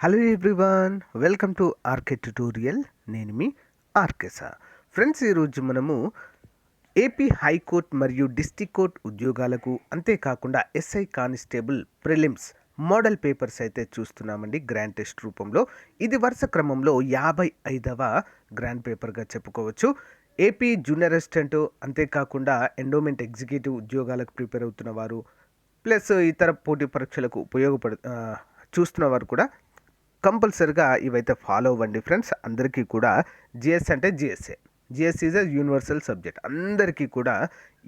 Hello everyone, welcome to RK tutorial. నేను మీ RK sir. Friends, ఈరోజు మనము ఏపీ హైకోర్టు మరియు డిస్టిక్ కోర్ట్ ఉద్యోగాలకు, అంతేకాకుండా SI constable prelims model papers అయితే చూస్తున్నామండి గ్రాండ్ టెస్ట్ రూపంలో. ఇది వరుస క్రమంలో 55వ గ్రాండ్ పేపర్గా చెప్పుకోవచ్చు. ఏపీ జూనియర్ అసిస్టెంట్, అంతేకాకుండా ఎండోమెంట్ ఎగ్జిక్యూటివ్ ఉద్యోగాలకు ప్రిపేర్ అవుతున్న వారు, ప్లస్ ఇతర పోటీ పరీక్షలకు చూస్తున్న వారు కూడా కంపల్సరిగా ఇవైతే ఫాలో అవ్వండి ఫ్రెండ్స్. అందరికీ కూడా జిఎస్ అంటే GS is a universal subject, అందరికీ కూడా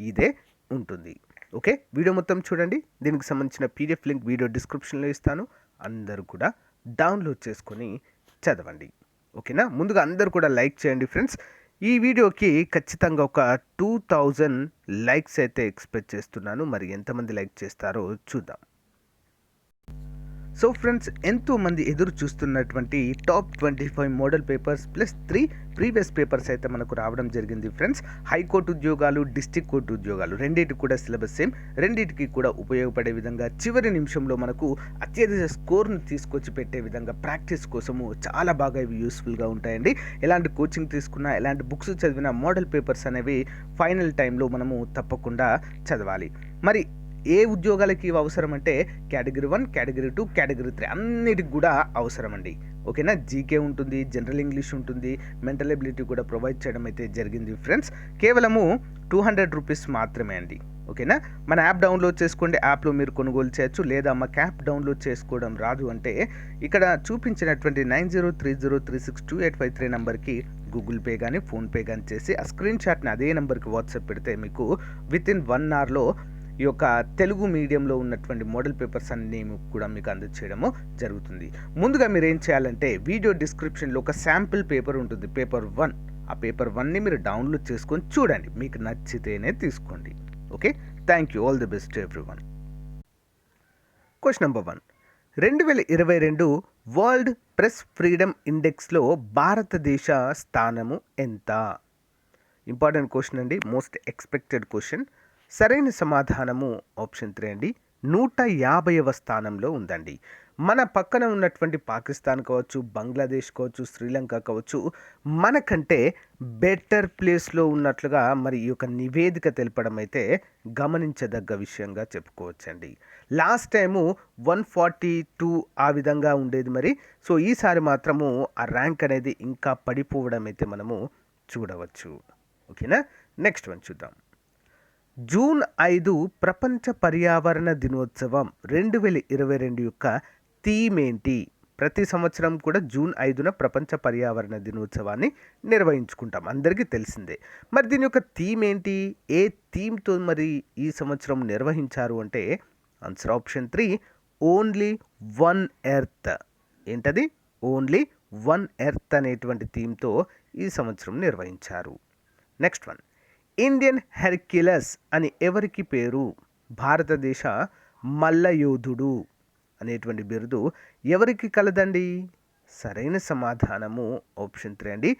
ఇదే ఉంటుంది. ఓకే, వీడియో మొత్తం చూడండి. దీనికి సంబంధించిన పీడిఎఫ్ లింక్ వీడియో డిస్క్రిప్షన్లో ఇస్తాను. అందరూ కూడా డౌన్లోడ్ చేసుకొని చదవండి. ఓకేనా, ముందుగా అందరూ కూడా లైక్ చేయండి ఫ్రెండ్స్. ఈ వీడియోకి ఖచ్చితంగా ఒక 2000 లైక్స్ అయితే ఎక్స్పెక్ట్ చేస్తున్నాను. మరి ఎంతమంది లైక్ చేస్తారో చూద్దాం. సో ఫ్రెండ్స్, ఎంతోమంది ఎదురు చూస్తున్నటువంటి top 25 model papers plus 3 previous papers అయితే మనకు రావడం జరిగింది ఫ్రెండ్స్. హైకోర్టు ఉద్యోగాలు, డిస్టిక్ కోర్టు ఉద్యోగాలు రెండింటికి కూడా సిలబస్ సేమ్, రెండింటికి కూడా ఉపయోగపడే విధంగా చివరి నిమిషంలో మనకు అత్యధిక స్కోర్ను తీసుకొచ్చి పెట్టే విధంగా ప్రాక్టీస్ కోసము చాలా బాగా ఇవి యూస్ఫుల్గా ఉంటాయండి. ఎలాంటి కోచింగ్ తీసుకున్నా, ఎలాంటి బుక్స్ చదివినా మోడల్ పేపర్స్ అనేవి ఫైనల్ టైంలో మనము తప్పకుండా చదవాలి. మరి ఏ ఉద్యోగాలకి ఇవి అవసరం అంటే కేటగిరీ 1, కేటగిరీ 2, కేటగిరీ 3 అన్నిటికి కూడా అవసరం అండి. ఓకేనా, జీకే ఉంటుంది, జనరల్ ఇంగ్లీష్ ఉంటుంది, మెంటల్ ఎబిలిటీ కూడా ప్రొవైడ్ చేయడం అయితే జరిగింది ఫ్రెండ్స్. కేవలము 200 రూపీస్ మాత్రమే అండి. ఓకేనా, మన యాప్ డౌన్లోడ్ చేసుకోండి. యాప్లో మీరు కొనుగోలు చేయొచ్చు, లేదా మాకు యాప్ డౌన్లోడ్ చేసుకోవడం రాదు అంటే ఇక్కడ చూపించినటువంటి 9030362853 నెంబర్కి గూగుల్ పే కానీ, ఫోన్పే కానీ చేసి ఆ స్క్రీన్ షాట్ని అదే నెంబర్కి వాట్సాప్ పెడితే మీకు వితిన్ 1 అవర్లో ఈ యొక్క తెలుగు మీడియంలో ఉన్నటువంటి మోడల్ పేపర్స్ అన్నీ కూడా మీకు అందజేయడము జరుగుతుంది. ముందుగా మీరు ఏం చేయాలంటే వీడియో డిస్క్రిప్షన్లో ఒక శాంపిల్ పేపర్ ఉంటుంది, పేపర్ 1. ఆ పేపర్ 1ని మీరు డౌన్లోడ్ చేసుకొని చూడండి, మీకు నచ్చితేనే తీసుకోండి. Okay, thank you, all the best everyone. Question number 1, 2022 world press freedom ఇండెక్స్లో భారతదేశ స్థానము ఎంత? ఇంపార్టెంట్ క్వశ్చన్ అండి, మోస్ట్ ఎక్స్పెక్టెడ్ క్వశ్చన్. సరైన సమాధానము ఆప్షన్ 3 అండి, 150వ స్థానంలో ఉందండి. మన పక్కన ఉన్నటువంటి పాకిస్తాన్ కావచ్చు, బంగ్లాదేశ్ కావచ్చు, శ్రీలంక కావచ్చు, మనకంటే బెటర్ ప్లేస్లో ఉన్నట్లుగా మరి ఈ యొక్క నివేదిక తెలపడం అయితే గమనించదగ్గ విషయంగా చెప్పుకోవచ్చండి. లాస్ట్ టైము 142 ఆ విధంగా ఉండేది మరి. సో ఈసారి మాత్రము ఆ ర్యాంక్ అనేది ఇంకా పడిపోవడం అయితే మనము చూడవచ్చు. ఓకేనా, నెక్స్ట్ వన్ చూద్దాం. జూన్ 5 ప్రపంచ పర్యావరణ దినోత్సవం 2022 యొక్క థీమ్ ఏంటి? ప్రతి సంవత్సరం కూడా జూన్ 5న ప్రపంచ పర్యావరణ దినోత్సవాన్ని నిర్వహించుకుంటాం, అందరికీ తెలిసిందే. మరి దీని యొక్క థీమ్ ఏంటి? ఏ థీమ్తో మరి ఈ సంవత్సరం నిర్వహించారు అంటే answer option 3, only one earth. ఏంటది? ఓన్లీ వన్ ఎర్త్ అనేటువంటి థీమ్తో ఈ సంవత్సరం నిర్వహించారు. నెక్స్ట్ వన్, ఇండియన్ హెర్క్యులస్ అని ఎవరికి పేరు? భారతదేశ మల్లయోధుడు అనేటువంటి బిరుదు ఎవరికి కలదండి? సరైన సమాధానము ఆప్షన్ 3 అండి,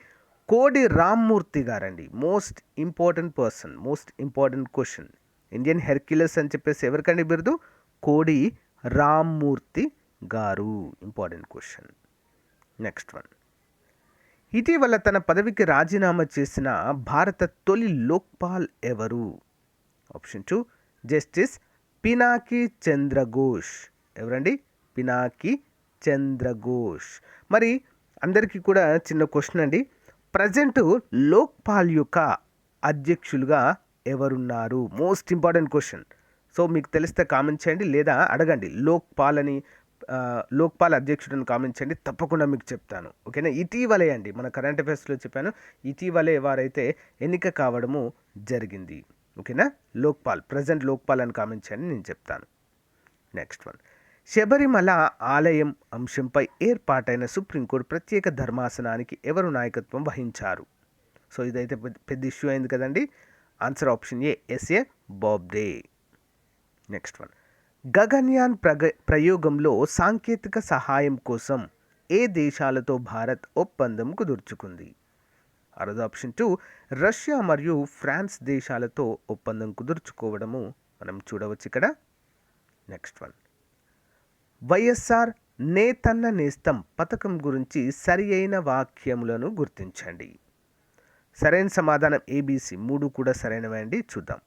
కోడి రామ్మూర్తి గారండి. Most important person, most important question. Indian Hercules అని చెప్పేసి ఎవరికండి బిరుదు? కోడి రామ్మూర్తి గారు. Important question. నెక్స్ట్ వన్, ఇటీవల తన పదవికి రాజీనామా చేసిన భారత తొలి లోక్పాల్ ఎవరు? Option 2, justice Pinaki Chandra Ghose. ఎవరండి? పినాకి చంద్రఘోష్. మరి అందరికీ కూడా చిన్న క్వశ్చన్ అండి, ప్రజెంట్ లోక్పాల్ యొక్క అధ్యక్షులుగా ఎవరున్నారు? Most important question. సో మీకు తెలిస్తే కామెంట్ చేయండి, లేదా అడగండి. లోక్పాల్ అధ్యక్షుడిని కామెంట్ చేయండి, తప్పకుండా మీకు చెప్తాను. ఓకేనా, ఇటీవలే అండి, మన కరెంట్ అఫైర్స్లో చెప్పాను, ఇటీవలే వారైతే ఎన్నిక కావడము జరిగింది. ఓకేనా, ప్రజెంట్ లోక్పాల్ అని కామెంట్ చేయండి, నేను చెప్తాను. నెక్స్ట్ వన్, శబరిమల ఆలయం అంశంపై ఏర్పాటైన సుప్రీంకోర్టు ప్రత్యేక ధర్మాసనానికి ఎవరు నాయకత్వం వహించారు? సో ఇదైతే పెద్ద ఇష్యూ అయింది కదండి. Answer option A, SA Bobde. Next one, Gaganyaan ప్రయోగంలో సాంకేతిక సహాయం కోసం ఏ దేశాలతో భారత్ ఒప్పందం కుదుర్చుకుంది? ఆరోది ఆప్షన్ 2, రష్యా మరియు ఫ్రాన్స్ దేశాలతో ఒప్పందం కుదుర్చుకోవడము మనం చూడవచ్చు ఇక్కడ. నెక్స్ట్ వన్, వైఎస్ఆర్ నేతన్న నేస్తం పథకం గురించి సరి అయిన వాక్యములను గుర్తించండి. సరైన సమాధానం ఏబిసి, 3 కూడా సరైనవే అండి. చూద్దాం.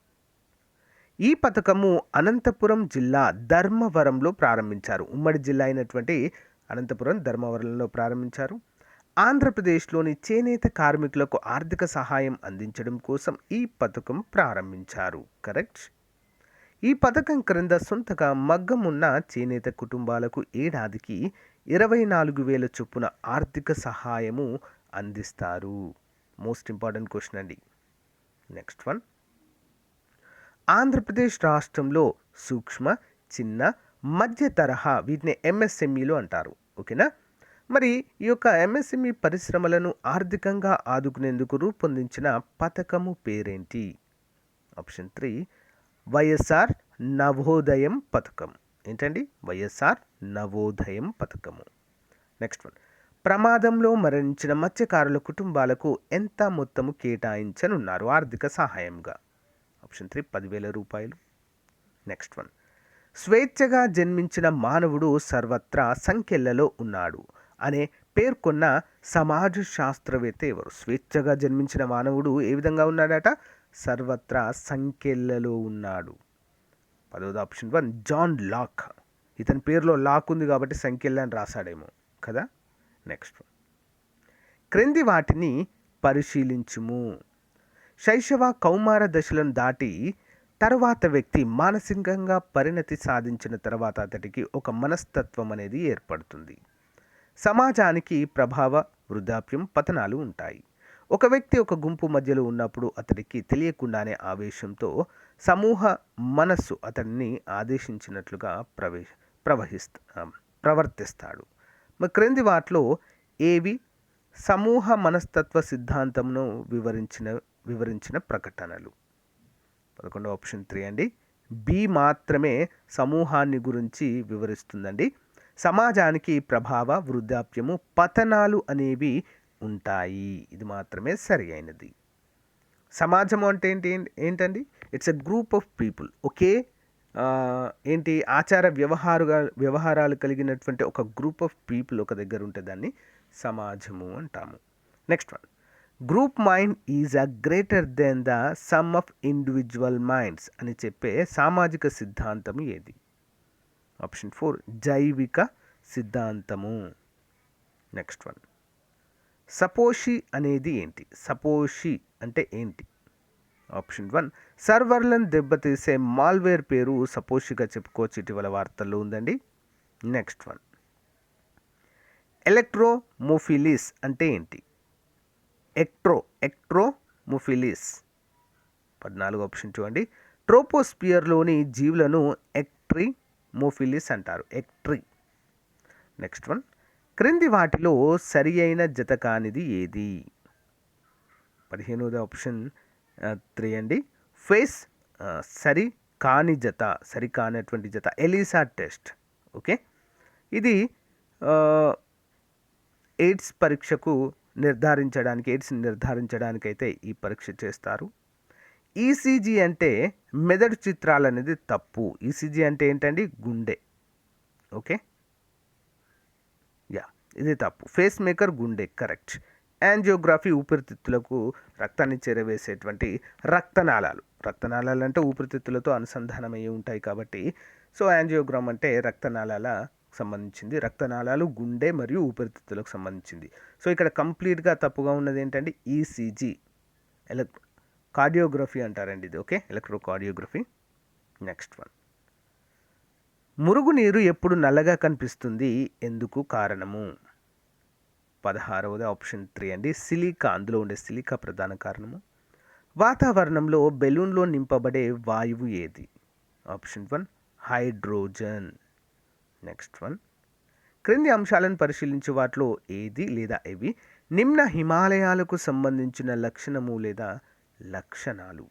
ఈ పథకము అనంతపురం జిల్లా ధర్మవరంలో ప్రారంభించారు. ఉమ్మడి జిల్లా అయినటువంటి అనంతపురం ధర్మవరంలో ప్రారంభించారు. ఆంధ్రప్రదేశ్లోని చేనేత కార్మికులకు ఆర్థిక సహాయం అందించడం కోసం ఈ పథకం ప్రారంభించారు. కరెక్ట్. ఈ పథకం క్రింద సొంతగా మగ్గం ఉన్న చేనేత కుటుంబాలకు ఏడాదికి 24,000 చొప్పున ఆర్థిక సహాయము అందిస్తారు. మోస్ట్ ఇంపార్టెంట్ క్వశ్చన్ అండి. Next one. ఆంధ్రప్రదేశ్ రాష్ట్రంలో సూక్ష్మ, చిన్న, మధ్య తరహా వీటిని ఎంఎస్ఎంఈలు అంటారు. ఓకేనా. మరి ఈ యొక్క ఎంఎస్ఎంఈ పరిశ్రమలను ఆర్థికంగా ఆదుకునేందుకు రూపొందించిన పథకము పేరేంటి? ఆప్షన్ 3 వైఎస్ఆర్ నవోదయం పథకం. ఏంటండి? వైఎస్ఆర్ నవోదయం పథకము. Next one. ప్రమాదంలో మరణించిన మత్స్యకారుల కుటుంబాలకు ఎంత మొత్తము కేటాయించనున్నారు ఆర్థిక సహాయంగా? ఆప్షన్ 3 10,000 రూపాయలు. Next one. స్వేచ్ఛగా జన్మించిన మానవుడు సర్వత్రా సంఖ్యలలో ఉన్నాడు అనే పేర్కొన్న సమాజ శాస్త్రవేత్త ఎవరు? స్వేచ్ఛగా జన్మించిన మానవుడు ఏ విధంగా ఉన్నాడట? సర్వత్రా సంఖ్యలలో ఉన్నాడు. 10వ ఆప్షన్ 1 జాన్ లాక్. ఇతని పేరులో లాక్ ఉంది కాబట్టి సంఖ్యలు అని రాశాడేమో కదా. Next one. క్రింది వాటిని పరిశీలించుము. శైశవ కౌమార దశలను దాటి తరువాత వ్యక్తి మానసికంగా పరిణతి సాధించిన తర్వాత అతడికి ఒక మనస్తత్వం అనేది ఏర్పడుతుంది. సమాజానికి ప్రభావ, వృద్ధాప్యం, పతనాలు ఉంటాయి. ఒక వ్యక్తి ఒక గుంపు మధ్యలో ఉన్నప్పుడు అతడికి తెలియకుండానే ఆవేశంతో సమూహ మనస్సు అతడిని ఆదేశించినట్లుగా ప్రవర్తిస్తాడు. మరి క్రింది వాటిలో ఏవి సమూహ మనస్తత్వ సిద్ధాంతంను వివరించిన ప్రకటనలు? 11వ ఆప్షన్ 3 అండి. బి మాత్రమే సమూహాన్ని గురించి వివరిస్తుందండి. సమాజానికి ప్రభావ, వృద్ధాప్యము, పతనాలు అనేవి ఉంటాయి. ఇది మాత్రమే సరి అయినది. సమాజము అంటే ఏంటండి? It's a group of people. ఒకే ఆచార వ్యవహారాలు కలిగినటువంటి ఒక గ్రూప్ ఆఫ్ పీపుల్ ఒక దగ్గర ఉంటే దాన్ని సమాజము అంటాము. Next one. Group mind is a greater than the sum of individual minds అని చెప్పే సామాజిక సిద్ధాంతము ఏది? ఆప్షన్ 4 జైవిక సిద్ధాంతము. Next one. సపోషి అనేది ఏంటి? సపోషి అంటే ఏంటి? ఆప్షన్ 1 సర్వర్లను దెబ్బతీసే మాల్వేర్ పేరు సపోషిగా చెప్పుకోవచ్చు. ఇటీవల వార్తల్లో ఉందండి. Next one. ఎలక్ట్రోమోఫిలిస్ అంటే ఏంటి? ఎక్ట్రోమోఫిలిస్. 14వ ఆప్షన్ 2 అండి. ట్రోపోస్పియర్లోని జీవులను ఎక్ట్రిమోఫిలిస్ అంటారు. Next one. క్రింది వాటిలో సరి అయిన జత కానిది ఏది? 15వ ఆప్షన్ 3 అండి. ఫేస్ సరి కానటువంటి జత ఎలిసా టెస్ట్. ఓకే. ఇది ఎయిడ్స్ నిర్ధారించడానికైతే ఈ పరీక్ష చేస్తారు. ఈసీజీ అంటే మెదడు చిత్రాలు అనేది తప్పు. ఈసీజీ అంటే ఏంటండి? గుండె. ఓకే, ఇది తప్పు. ఫేస్ మేకర్ గుండె. కరెక్ట్. యాంజియోగ్రఫీ ఊపిరితిత్తులకు రక్తాన్ని చేరవేసేటువంటి రక్తనాళాలు అంటే ఊపిరితిత్తులతో అనుసంధానమయ్యి ఉంటాయి కాబట్టి సో యాంజియోగ్రామ్ అంటే సంబంధించింది. రక్తనాళాలు, గుండె మరియు ఊపిరితిత్తులకు సంబంధించింది. సో ఇక్కడ కంప్లీట్గా తప్పుగా ఉన్నది ఏంటంటే ఈసీజీ, కార్డియోగ్రఫీ అంటారండి ఇది. Okay, electrocardiography. Next one. మురుగునీరు ఎప్పుడు నల్లగా కనిపిస్తుంది? ఎందుకు కారణము? 16వ ఆప్షన్ 3 అండి. సిలికా. అందులో ఉండే సిలికా ప్రధాన కారణము. వాతావరణంలో బెలూన్లో నింపబడే వాయువు ఏది? Option 1 hydrogen. Next one. క్రింది అంశాలను పరిశీలించే వాటిలో ఏది లేదా ఇవి నిమ్న హిమాలయాలకు సంబంధించిన లక్షణము లేదా లక్షణాలు?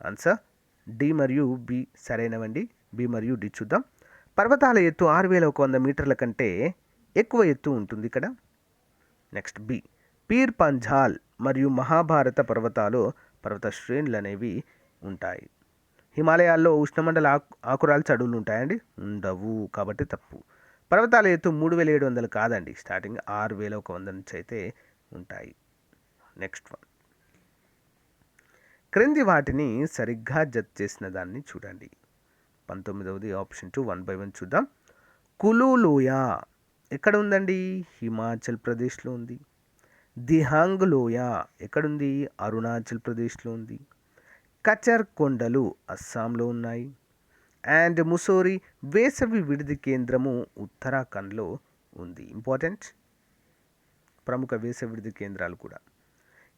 ఆన్సర్ డి మరియు బి సరైనవండి. బి మరియు డి చూద్దాం. పర్వతాల ఎత్తు 6,100 మీటర్ల కంటే ఎక్కువ ఎత్తు ఉంటుంది ఇక్కడ. Next B. పీర్ పంజాల్ మరియు మహాభారత పర్వత శ్రేణులు అనేవి ఉంటాయి. హిమాలయాల్లో ఉష్ణమండల ఆకురాలు చడువులు ఉంటాయండి? ఉండవు, కాబట్టి తప్పు. పర్వతాల ఎత్తు 3700 కాదండి, స్టార్టింగ్ 6100 నుంచి అయితే ఉంటాయి. నెక్స్ట్ వన్, క్రింది వాటిని సరిగ్గా జత చేసిన దాన్ని చూడండి. 19వది ఆప్షన్ 2, 1 by 1 చూద్దాం. కులు లోయ ఎక్కడ ఉందండి? హిమాచల్ ప్రదేశ్లో ఉంది. దిహాంగ్ లోయ ఎక్కడుంది? అరుణాచల్ ప్రదేశ్లో ఉంది. కచర్ కొండలు అస్సాంలో ఉన్నాయి. అండ్ ముసోరి వేసవి విడిది కేంద్రము ఉత్తరాఖండ్లో ఉంది. ఇంపార్టెంట్ ప్రముఖ వేసవి విడిది కేంద్రాలు కూడా.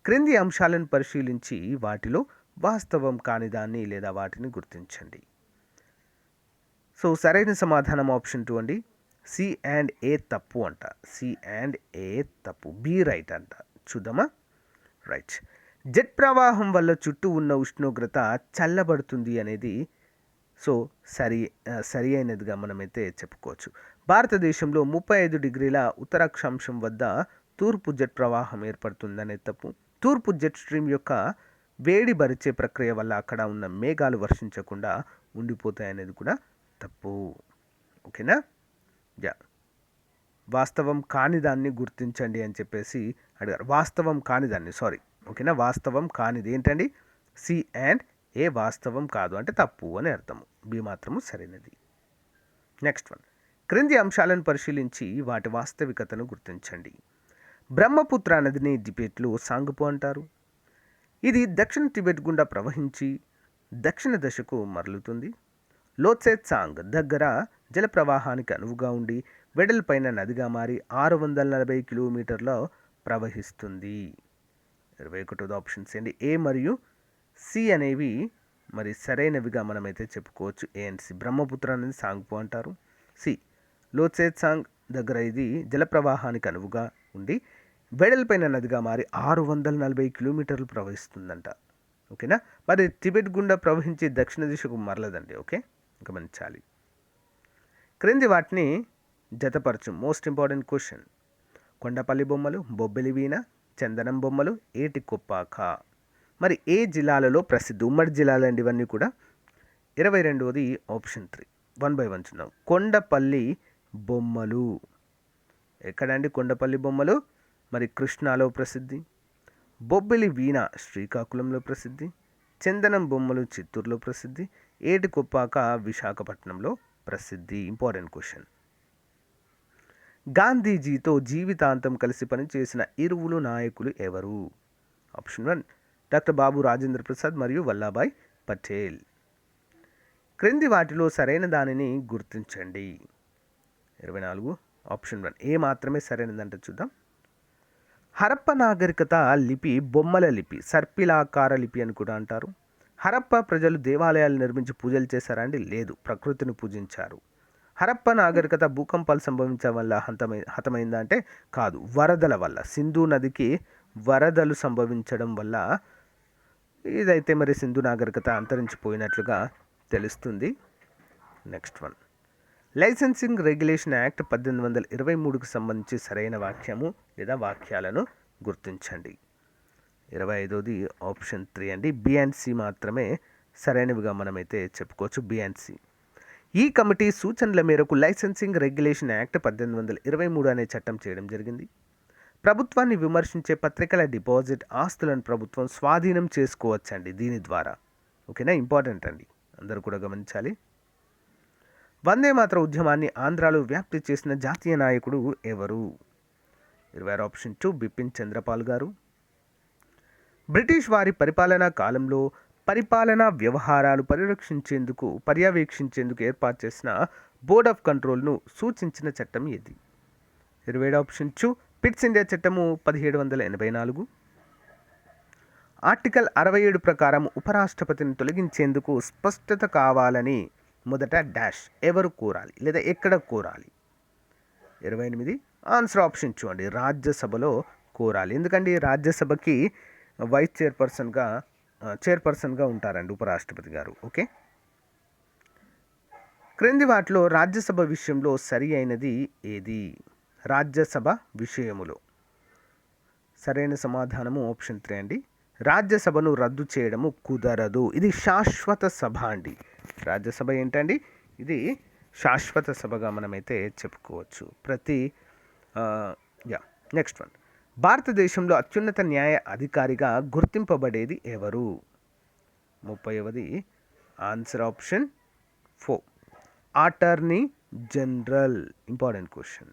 క్రింది అంశాలను పరిశీలించి వాటిలో వాస్తవం కానిదాన్ని లేదా వాటిని గుర్తించండి. సో సరైన సమాధానం ఆప్షన్ 2 అండి. సి అండ్ ఏ తప్పు అంట. సి అండ్ ఏ తప్పు, బి రైట్ అంట. చూద్దామా? రైట్. జెట్ ప్రవాహం వల్ల చుట్టూ ఉన్న ఉష్ణోగ్రత చల్లబడుతుంది అనేది సో సరి అయినదిగా మనమైతే చెప్పుకోవచ్చు. భారతదేశంలో 35 డిగ్రీల ఉత్తర అక్షాంశం వద్ద తూర్పు జెట్ ప్రవాహం ఏర్పడుతుందనేది తప్పు. తూర్పు జెట్ స్ట్రీమ్ యొక్క వేడి భరిచే ప్రక్రియ వల్ల అక్కడ ఉన్న మేఘాలు వర్షించకుండా ఉండిపోతాయనేది కూడా తప్పు. ఓకేనా? యా, వాస్తవం కానిదాన్ని గుర్తించండి అని చెప్పేసి అడిగారు. వాస్తవం కానిదాన్ని, సారీ, ఓకేనా? వాస్తవం కానిది ఏంటండి? సి అండ్ ఏ వాస్తవం కాదు అంటే తప్పు అని అర్థము. బి మాత్రము సరైనది. నెక్స్ట్ వన్, క్రింది అంశాలను పరిశీలించి వాటి వాస్తవికతను గుర్తించండి. బ్రహ్మపుత్ర నదిని టిబెట్లో సాంగ్పు అంటారు. ఇది దక్షిణ టిబెట్ గుండా ప్రవహించి దక్షిణ దశకు మరలుతుంది. లోత్సే సాంగ్ దగ్గర జల ప్రవాహానికి అనువుగా ఉండి వెడల్పైన నదిగా మారి 640 కిలోమీటర్ల ప్రవహిస్తుంది. 21వ ఆప్షన్స్ ఏంటి? ఏ మరియు సి అనేవి మరి సరైనవిగా మనమైతే చెప్పుకోవచ్చు. ఏ అండ్ సి. బ్రహ్మపుత్ర అనేది సాంగ్పు అంటారు. సి, లోత్సే సాంగ్ దగ్గర ఇది జల ప్రవాహానికి అనువుగా ఉండి వెడల్పైన నదిగా మారి 640 కిలోమీటర్లు ప్రవహిస్తుందంట. ఓకేనా? మరి టిబెట్ గుండా ప్రవహించి దక్షిణ దిశకు మరలదండి. ఓకే, గమనించాలి. క్రింది వాటిని జతపరచు. Most important question. కొండపల్లి బొమ్మలు, బొబ్బిలి వీణ, చందనం బొమ్మలు, ఏటి కొప్పాక మరి ఏ జిల్లాలలో ప్రసిద్ధి? ఉమ్మడి జిల్లాలండి ఇవన్నీ కూడా. 22వది ఆప్షన్ 3, 1 by 1 చూద్దాం. కొండపల్లి బొమ్మలు ఎక్కడండి? కొండపల్లి బొమ్మలు మరి కృష్ణాలో ప్రసిద్ధి. బొబ్బిలి వీణ శ్రీకాకుళంలో ప్రసిద్ధి. చందనం బొమ్మలు చిత్తూరులో ప్రసిద్ధి. ఏటి కొప్పాక విశాఖపట్నంలో ప్రసిద్ధి. Important question. గాంధీజీతో జీవితాంతం కలిసి పనిచేసిన ఇరువురు నాయకులు ఎవరు? ఆప్షన్ 1, డాక్టర్ బాబు రాజేంద్ర ప్రసాద్ మరియు వల్లభాయ్ పటేల్. క్రింది వాటిలో సరైన దానిని గుర్తించండి. 24 ఆప్షన్ 1 ఏ మాత్రమే సరైనదంటే చూద్దాం. హరప్ప నాగరికత లిపి బొమ్మల లిపి, సర్పిలాకార లిపి అని కూడా అంటారు. హరప్ప ప్రజలు దేవాలయాలు నిర్మించి పూజలు చేశారా అండి? లేదు, ప్రకృతిని పూజించారు. హరప్ప నాగరికత భూకంపాలు సంభవించడం వల్ల హతమైందా అంటే కాదు, వరదల వల్ల. సింధు నదికి వరదలు సంభవించడం వల్ల ఇదైతే మరి సింధు నాగరికత అంతరించిపోయినట్లుగా తెలుస్తుంది. Next one, licensing regulation act 1823కు సంబంధించి సరైన వాక్యము లేదా వాక్యాలను గుర్తించండి. 25వది ఆప్షన్ 3 అండి. బి అండ్ సి మాత్రమే సరైనవిగా మనమైతే చెప్పుకోవచ్చు. B and C. ఈ కమిటీ సూచనల మేరకు లైసెన్సింగ్ రెగ్యులేషన్ యాక్ట్ 1823 అనే చట్టం చేయడం జరిగింది. ప్రభుత్వాన్ని విమర్శించే పత్రికల డిపాజిట్ ఆస్తులను ప్రభుత్వం స్వాధీనం చేసుకోవచ్చండి దీని ద్వారా. ఓకేనా? ఇంపార్టెంట్ అండి, అందరూ కూడా గమనించాలి. వందే మాతర ఉద్యమాన్ని ఆంధ్రాలో వ్యాప్తి చేసిన జాతీయ నాయకుడు ఎవరు? 26 ఆప్షన్ 2 బిపిన్ చంద్రపాల్ గారు. బ్రిటిష్ వారి పరిపాలనా కాలంలో పరిపాలనా వ్యవహారాలు పర్యవేక్షించేందుకు ఏర్పాటు చేసిన బోర్డ్ ఆఫ్ కంట్రోల్ను సూచించిన చట్టం ఏది? 27 ఆప్షన్ 2 పిట్స్ ఇండియా చట్టము 1784. ఆర్టికల్ 67 ప్రకారం ఉపరాష్ట్రపతిని తొలగించేందుకు స్పష్టత కావాలని మొదట డాష్ ఎవరు కోరాలి లేదా ఎక్కడ కోరాలి? 28 ఆన్సర్ ఆప్షన్ 2 అండి, రాజ్యసభలో కోరాలి. ఎందుకంటే రాజ్యసభకి వైస్ చైర్పర్సన్గా ఉంటారండి ఉపరాష్ట్రపతి గారు. ఓకే, క్రింది వాటిలో రాజ్యసభ విషయంలో సరి అయినది ఏది? రాజ్యసభ విషయములో సరైన సమాధానము ఆప్షన్ 3 అండి. రాజ్యసభను రద్దు చేయడము కుదరదు, ఇది శాశ్వత సభ అండి. రాజ్యసభ ఏంటండి? ఇది శాశ్వత సభగా మనమైతే చెప్పుకోవచ్చు. Yeah next one. భారతదేశంలో అత్యున్నత న్యాయ అధికారిగా గుర్తింపబడేది ఎవరు? 30వది answer option 4 attorney general. Important question.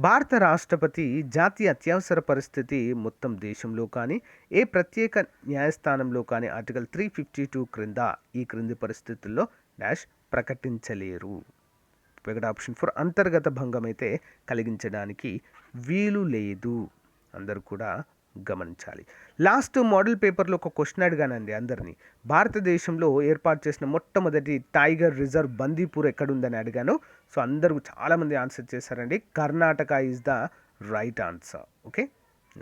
భారత రాష్ట్రపతి జాతీయ అత్యవసర పరిస్థితి మొత్తం దేశంలో కానీ ఏ ప్రత్యేక న్యాయస్థానంలో కానీ ఆర్టికల్ 352 క్రింద ఈ క్రింది పరిస్థితుల్లో డాష్ ప్రకటించలేరు. ఒకటి ఆప్షన్ 4 అంతర్గత భంగం అయితే కలిగించడానికి వీలు లేదు. అందరూ కూడా గమనించాలి. లాస్ట్ మోడల్ పేపర్లో ఒక క్వశ్చన్ అడిగానండి అందరినీ. భారతదేశంలో ఏర్పాటు చేసిన మొట్టమొదటి టైగర్ రిజర్వ్ బందీపూర్ ఎక్కడుందని అడిగాను. సో అందరూ చాలామంది ఆన్సర్ చేశారండి. Karnataka is the right answer. Okay,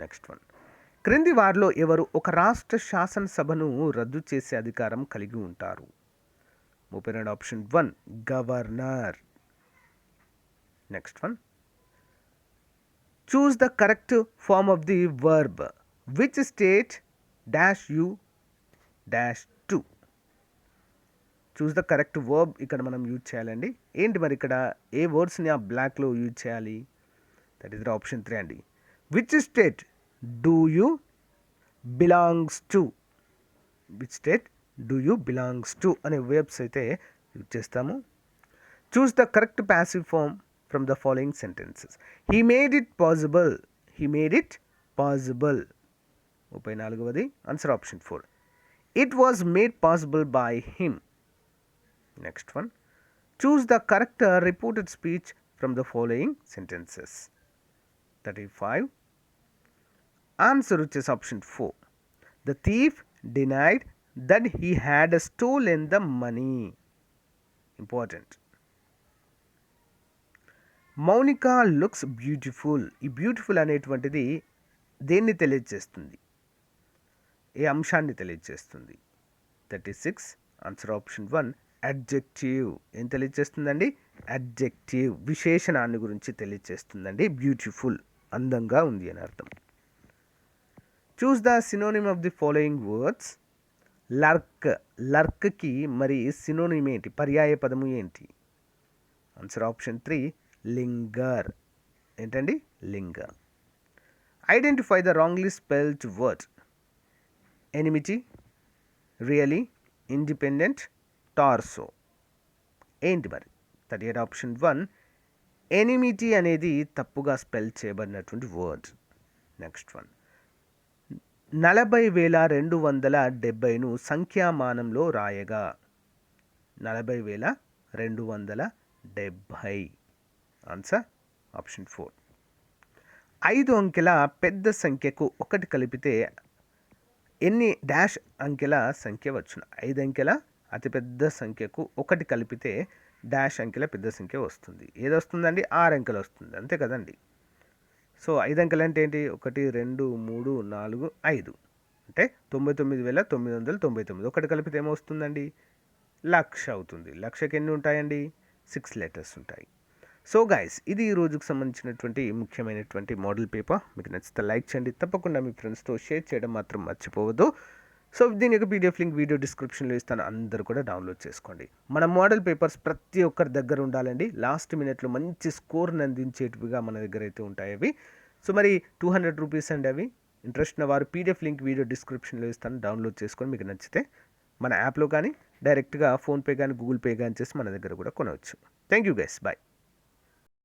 next one. క్రింది వారిలో ఎవరు ఒక రాష్ట్ర శాసనసభను రద్దు చేసే అధికారం కలిగి ఉంటారు? 32 option 1 governor. Next one. Choose the correct form of the verb which state dash you dash to. Choose the correct verb ఇక్కడ మనం యూజ్ చేయాలండి. ఏంటి మరి ఇక్కడ ఏ వర్డ్స్ని ఆ బ్లాక్లో యూజ్ చేయాలి? దట్ ఈస్ ద ఆప్షన్ 3 అండి. Which state do you belongs to. Which state do you belongs to అనే వర్బ్స్ అయితే యూజ్ చేస్తాము. Choose the correct passive form from the following sentences. He made it possible. He made it possible. 34వది answer option 4 it was made possible by him. Next one. Choose the correct reported speech from the following sentences. 35 answer వచ్చేసి option 4 the thief denied that he had stolen the money. Important. Mounika looks beautiful. ఈ beautiful అనేటువంటిది దేన్ని తెలియజేస్తుంది? ఏ అంశాన్ని తెలియజేస్తుంది? 36 answer option 1 adjective. ఏం తెలియజేస్తుందండి? Adjective, విశేషణాన్ని గురించి తెలియజేస్తుందండి. Beautiful అందంగా ఉంది అని అర్థం. Choose the synonym of the following words. Lurk. లర్క్కి మరి సినోనిమ్ ఏంటి? పర్యాయ పదము ఏంటి? Answer option 3 linger. ఏంటండి? Linger. Identify the wrongly spelled word. Enmity, really, independent, torso. ఏంటి మరి? 38 ఆప్షన్ 1 ఎనిమిటీ అనేది తప్పుగా స్పెల్ చేయబడినటువంటి వర్డ్. Next one. 40,270ను సంఖ్యామానంలో రాయగా. 40,270. Answer option 4. 5 అంకెల పెద్ద సంఖ్యకు 1 కలిపితే ఎన్ని డాష్ అంకెల సంఖ్య వచ్చును? 5 అంకెల అతిపెద్ద సంఖ్యకు 1 కలిపితే డాష్ అంకెల పెద్ద సంఖ్య వస్తుంది. ఏది వస్తుందండి? 6 అంకెలు వస్తుంది. అంతే కదండి. సో 5 అంకెలు అంటే ఏంటి? 1 2 3 4 5 అంటే 99,999. 1 కలిపితే ఏమొస్తుందండి? 1,00,000 అవుతుంది. 1,00,000కి ఎన్ని ఉంటాయండి? 6 లెటర్స్ ఉంటాయి. సో గైస్, ఇది ఈ రోజుకు సంబంధించినటువంటి ముఖ్యమైనటువంటి మోడల్ పేపర్. మీకు నచ్చితే లైక్ చేయండి. తప్పకుండా మీ ఫ్రెండ్స్తో షేర్ చేయడం మాత్రం మర్చిపోవద్దు. సో దీని యొక్క పీడిఎఫ్ లింక్ వీడియో డిస్క్రిప్షన్లో ఇస్తాను. అందరూ కూడా డౌన్లోడ్ చేసుకోండి. మన మోడల్ పేపర్స్ ప్రతి ఒక్కరి దగ్గర ఉండాలండి. లాస్ట్ మినిట్లో మంచి స్కోర్ని అందించేటివిగా మన దగ్గర అయితే ఉంటాయి అవి. సో మరి 200 రూపీస్ అండి అవి. ఇంట్రెస్ట్ ఉన్న వారు పీడిఎఫ్ లింక్ వీడియో డిస్క్రిప్షన్లో ఇస్తాను. డౌన్లోడ్ చేసుకొని మీకు నచ్చితే మన యాప్లో కానీ డైరెక్ట్గా ఫోన్పే కానీ గూగుల్ పే కానీ చేసి మన దగ్గర కూడా కొనవచ్చు. Thank you guys. బాయ్.